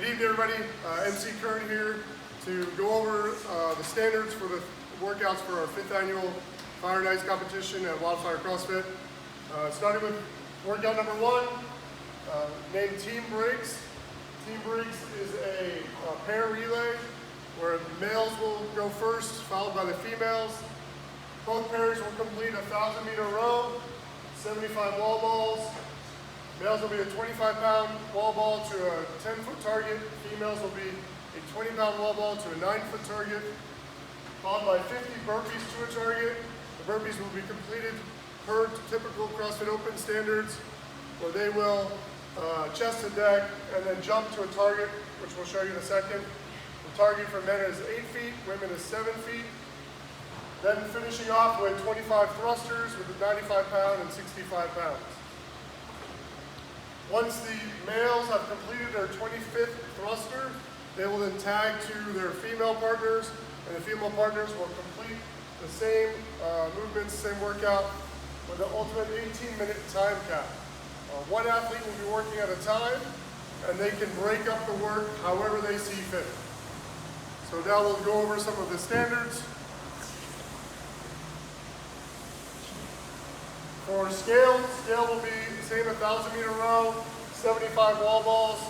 Good evening, everybody. MC Kern here to go over the standards for the workouts for our 5th annual Fire and Ice competition at WildFire CrossFit. Starting with workout number 1, named Team Breaks. Team Breaks is a pair relay where the males will go first, followed by the females. Both pairs will complete a 1,000-meter row, 75 wall balls. Males will be a 25-pound wall ball to a 10-foot target. Females will be a 20-pound wall ball to a 9-foot target, followed by 50 burpees to a target. The burpees will be completed per typical CrossFit Open standards, where they will chest to deck and then jump to a target, which we'll show you in a second. The target for men is 8 feet, women is 7 feet. Then finishing off with 25 thrusters with a 95-pound and 65 pounds. Once the males have completed their 25th thruster, they will then tag to their female partners, and the female partners will complete the same movements, same workout, with an ultimate 18-minute time cap. One athlete will be working at a time, and they can break up the work however they see fit. So now we'll go over some of the standards. For scale will be the same 1,000-meter row, 75 wall balls.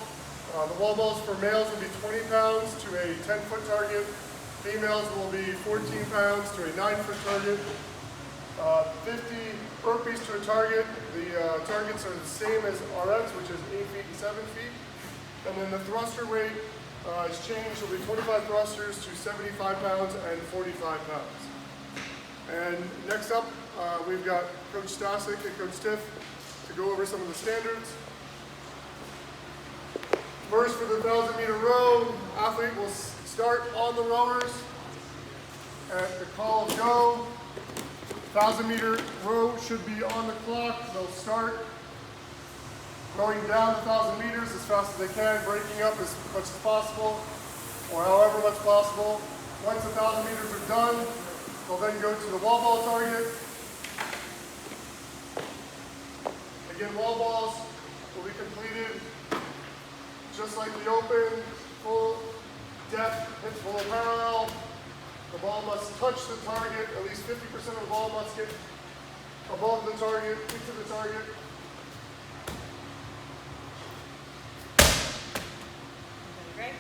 The wall balls for males will be 20 pounds to a 10-foot target. Females will be 14 pounds to a 9-foot target. 50 burpees to a target. The targets are the same as RX, which is 8 feet and 7 feet. And then the thruster weight is changed. It'll be 25 thrusters to 75 pounds and 45 pounds. And next up, we've got Coach Stasek and Coach Tiff to go over some of the standards. First, for the 1,000-meter row, athlete will start on the rowers at the call of go. 1,000-meter row should be on the clock. They'll start going down the 1,000 meters as fast as they can, breaking up as much as possible, or however much possible. Once the 1,000 meters are done, they'll then go to the wall ball target. Again, wall balls will be completed just like the open, full depth, hips below parallel. The ball must touch the target. At least 50% of the ball must get above the target, into the target. Great.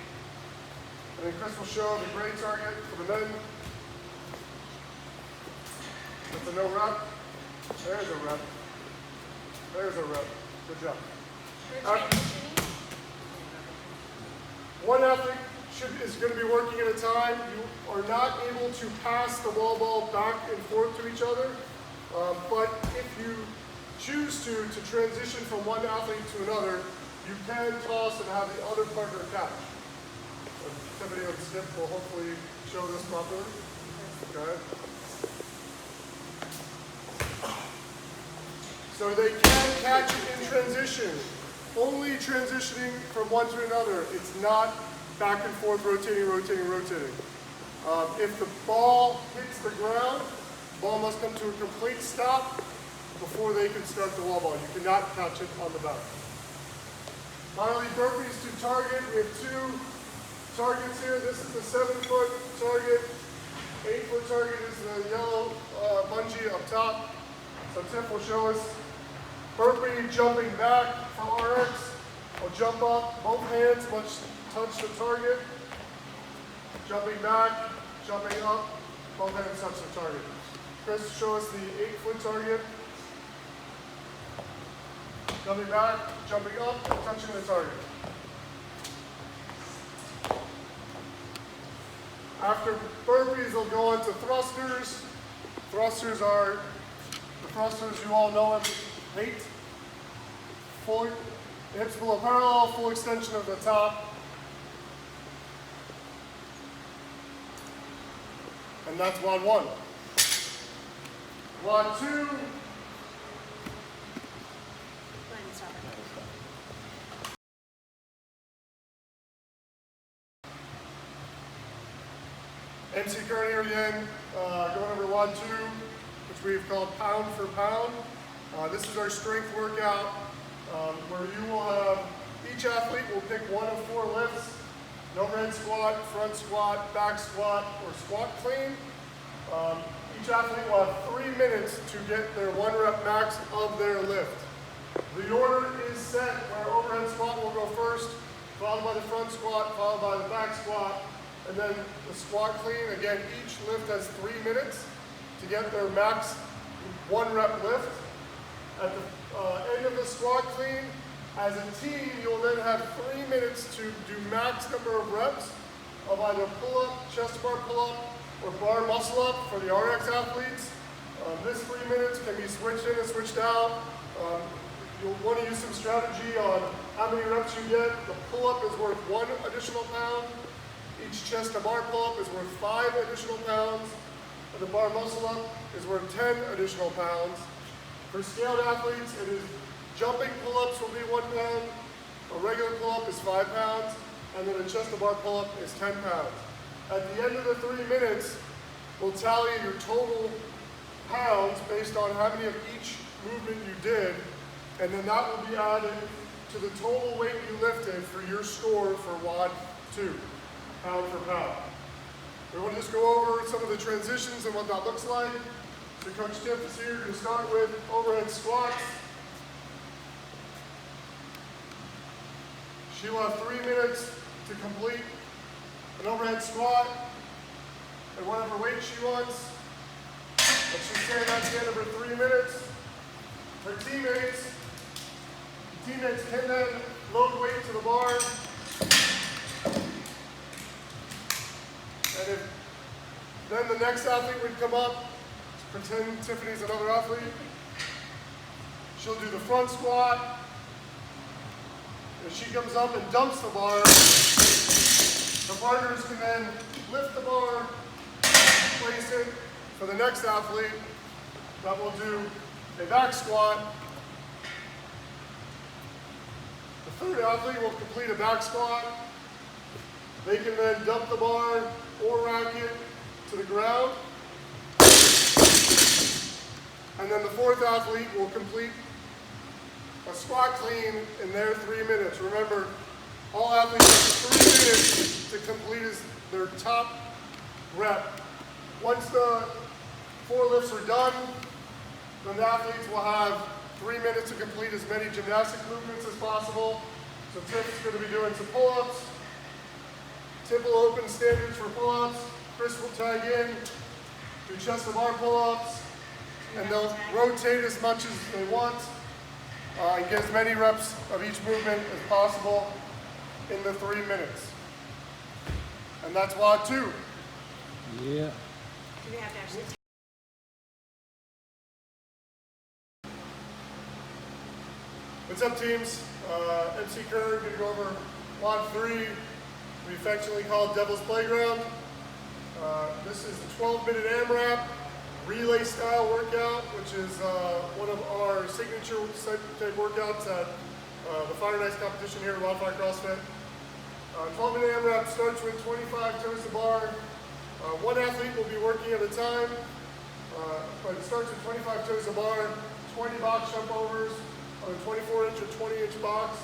And then Chris will show the gray target for the men. That's a no rep. There's a rep. There's a rep. Good job. One athlete is going to be working at a time. You are not able to pass the wall ball back and forth to each other. But if you choose to transition from one athlete to another, you can toss and have the other partner catch. Somebody on Snip will hopefully show this properly. Okay. So they can catch it in transition, only transitioning from one to another. It's not back and forth, rotating, rotating, rotating. If the ball hits the ground, the ball must come to a complete stop before they can start the wall ball. You cannot catch it on the back. Finally, burpees to target. We have 2 targets here. This is the 7-foot target. 8-foot target is the yellow bungee up top. So Tiff will show us burpee jumping back from RX. I'll jump up, both hands must touch the target. Jumping back, jumping up, both hands touch the target. Chris, show us the 8-foot target. Jumping back, jumping up, and touching the target. After burpees, they'll go on to thrusters. Thrusters are the thrusters you all know and hate. Full hips below parallel, full extension of the top. And that's WOD 1. WOD 2. MC Kern here again, going over WOD 2, which we've called pound for pound. This is our strength workout where you will have Each athlete will pick one of 4 lifts: an overhead squat, front squat, back squat, or squat clean. Each athlete will have 3 minutes to get their 1 rep max of their lift. The order is set where overhead squat will go first, followed by the front squat, followed by the back squat, and then the squat clean. Again, each lift has 3 minutes to get their max 1 rep lift. At the end of the squat clean, as a team, you'll then have 3 minutes to do max number of reps of either pull-up, chest bar pull-up, or bar muscle up for the RX athletes. This 3 minutes can be switched in and switched out. You'll want to use some strategy on how many reps you get. The pull-up is worth 1 additional pound. Each chest to bar pull-up is worth 5 additional pounds. And the bar muscle up is worth 10 additional pounds. For scaled athletes, it is jumping pull-ups will be 1 pound. A regular pull-up is 5 pounds. And then a chest to bar pull-up is 10 pounds. At the end of the 3 minutes, we'll tally your total pounds based on how many of each movement you did, and then that will be added to the total weight you lifted for your score for WOD 2, pound for pound. We want to just go over some of the transitions and what that looks like. So Coach Tiff is here to start with overhead squats. She will have 3 minutes to complete an overhead squat at whatever weight she wants. And she's saying that's the end of her 3 minutes. Her teammates can then load weight to the bar. And then the next athlete would come up, pretend Tiffany's another athlete. She'll do the front squat. And she comes up and dumps the bar. The partners can then lift the bar, place it for the next athlete that will do a back squat. The third athlete will complete a back squat. They can then dump the bar or rack it to the ground. And then the fourth athlete will complete a squat clean in their 3 minutes. Remember, all athletes have 3 minutes to complete their top rep. Once the 4 lifts are done, then the athletes will have 3 minutes to complete as many gymnastic movements as possible. So Tiff's going to be doing some pull-ups. Tiff will open standards for pull-ups. Chris will tag in, do chest to bar pull-ups, and they'll rotate as much as they want and get as many reps of each movement as possible in the 3 minutes. And that's WOD 2. Yeah. Do we have to actually? What's up, teams? MC Kern, going to go over WOD 3. We affectionately call it Devil's Playground. This is the 12-minute AMRAP relay style workout, which is one of our signature type workouts at the Fire and Ice competition here at WildFire CrossFit. 12-minute AMRAP starts with 25 toes to bar. One athlete will be working at a time, but it starts with 25 toes to bar, 20 box jump overs on a 24-inch or 20-inch box,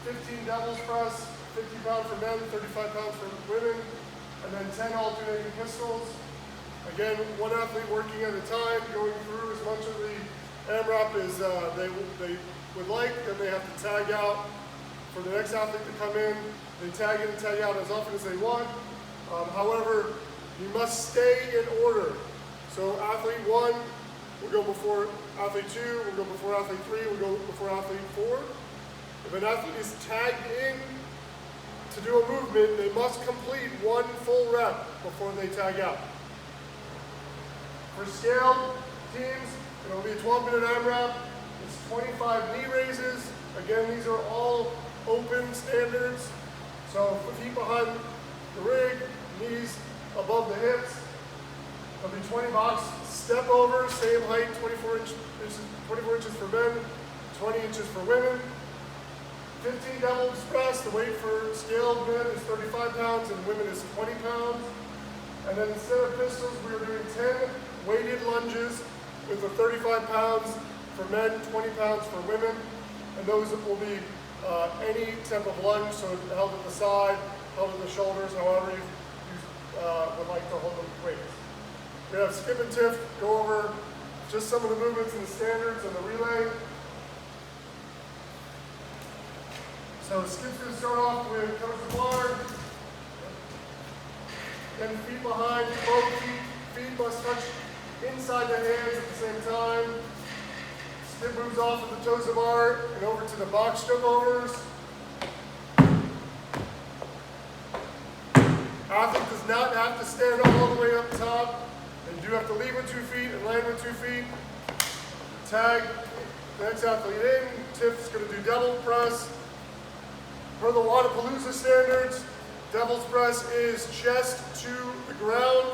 15 devil's press, 50 pounds for men, 35 pounds for women, and then 10 alternating pistols. Again, one athlete working at a time, going through as much of the AMRAP as they would like, then they have to tag out for the next athlete to come in. They tag in and tag out as often as they want. However, you must stay in order. So athlete 1 will go before athlete 2, will go before athlete 3, will go before athlete 4. If an athlete is tagged in to do a movement, they must complete 1 full rep before they tag out. For scaled teams, it'll be a 12-minute AMRAP. It's 25 knee raises. Again, these are all open standards. So feet behind the rig, knees above the hips. There'll be 20 box step overs, same height, 24 inches for men, 20 inches for women. 15 devil's press. The weight for scaled men is 35 pounds and women is 20 pounds. And then instead of pistols, we are doing 10 weighted lunges with the 35 pounds for men, 20 pounds for women. And those will be any type of lunge, so held at the side, held at the shoulders, however you would like to hold the weights. We have skip and tiff, go over just some of the movements in the standards and the relay. So skip's going to start off with toes to bar, then feet behind, both feet must touch inside the hands at the same time. Skip moves off of the toes to bar and over to the box jump overs. Athlete does not have to stand all the way up top. They do have to lead with 2 feet and land with 2 feet. Tag the next athlete in. Tiff's going to do devil press. Per the Wadapalooza standards, devil's press is chest to the ground.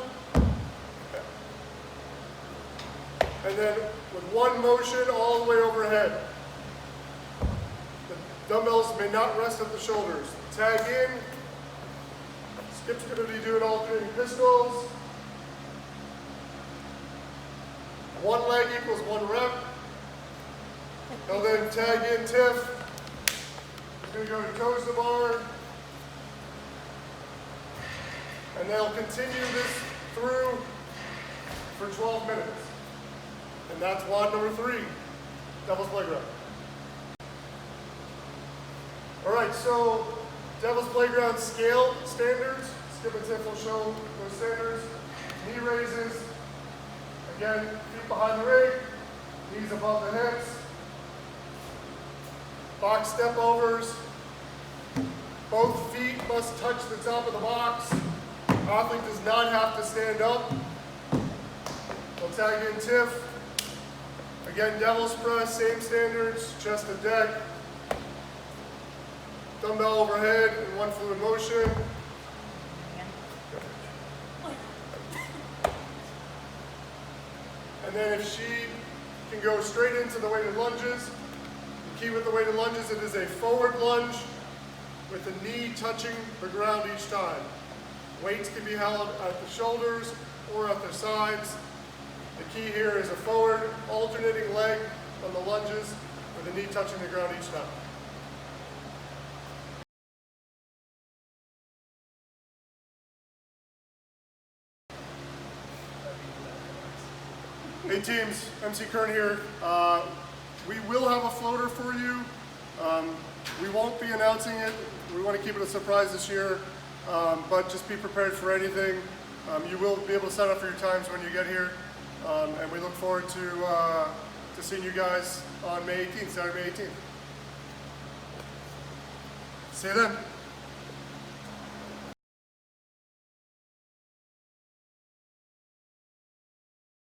And then with one motion all the way overhead. The dumbbells may not rest at the shoulders. Tag in. Skip's going to be doing alternating pistols. 1 leg equals 1 rep. He'll then tag in tiff. He's going to go to toes to bar. And they'll continue this through for 12 minutes. And that's WOD number 3, Devil's Playground. All right, so Devil's Playground scale standards. Skip and tiff will show those standards. Knee raises. Again, feet behind the rig, knees above the hips. Box step overs. Both feet must touch the top of the box. Athlete does not have to stand up. We'll tag in tiff. Again, devil's press, same standards, chest to deck. Dumbbell overhead in 1 fluid motion. And then if she can go straight into the weighted lunges, the key with the weighted lunges, it is a forward lunge with the knee touching the ground each time. Weights can be held at the shoulders or at the sides. The key here is a forward alternating leg on the lunges with the knee touching the ground each time. Hey teams, MC Kern here. We will have a floater for you. We won't be announcing it. We want to keep it a surprise this year, but just be prepared for anything. You will be able to sign up for your times when you get here, and we look forward to seeing you guys on May 18th, Saturday, May 18th. See you then.